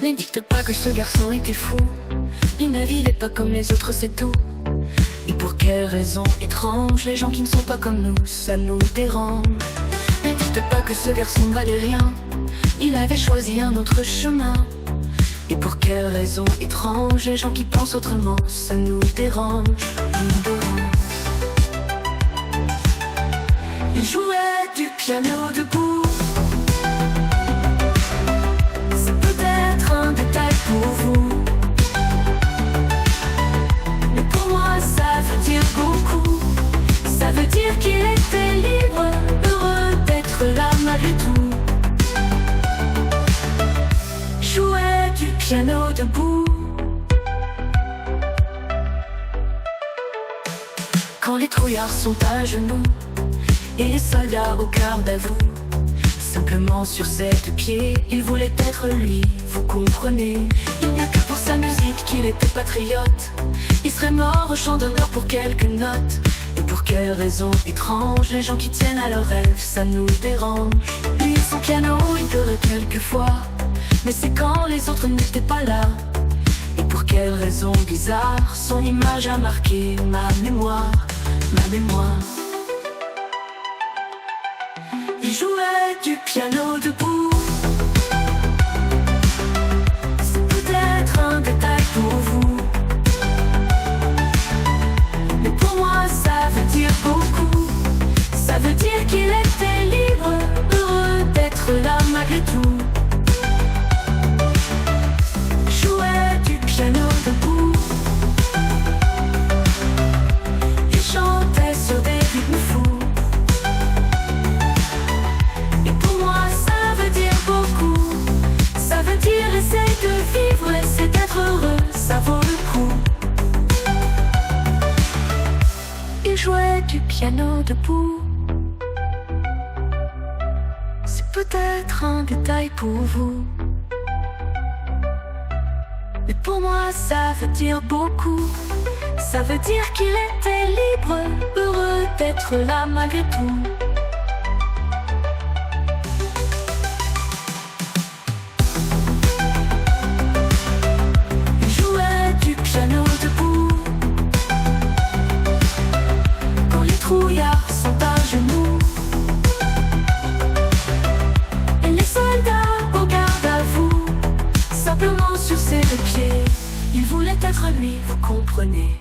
Ne dites pas que ce garçon était fou. Il ne vivait pas comme les autres, c'est tout. Et pour quelle raison étrange, les gens qui ne sont pas comme nous, ça nous dérange. Ne dites pas que ce garçon valait rien. Il avait choisi un autre chemin. Et pour quelle raison étrange, les gens qui pensent autrement, ça nous dérange, nous dérange. Il jouait du piano debout. C'est peut-être un détail pour vous, mais pour moi ça veut dire beaucoup. Ça veut dire qu'il était libre, heureux d'être là malgré tout. Jouait du piano debout. Quand les trouillards sont à genoux et les soldats au garde à vous, simplement sur sept pieds, il voulait être lui, vous comprenez. Il n'y a que pour sa musique qu'il était patriote. Il serait mort au champ d'honneur pour quelques notes. Et pour quelle raison étrange, les gens qui tiennent à leurs rêves, ça nous dérange. Lui et son piano, il pleurait quelquefois, mais c'est quand les autres n'étaient pas là. Et pour quelle raison bizarre, son image a marqué ma mémoire, ma mémoire. Il jouait du piano debout. C'est peut-être un détail pour vous, mais pour moi ça veut dire beaucoup. Ça veut dire qu'il était libre, heureux d'être là malgré tout. Jouait du piano debout. Il chantait sur des rythmes fous. Essaye de vivre, essaye d'être heureux, ça vaut le coup. Il jouait du piano debout. C'est peut-être un détail pour vous, mais pour moi ça veut dire beaucoup. Ça veut dire qu'il était libre, heureux d'être là malgré tout. Trouillards sont à genoux et les soldats au garde à vous, simplement sur ses deux pieds. Il voulait être lui, vous comprenez.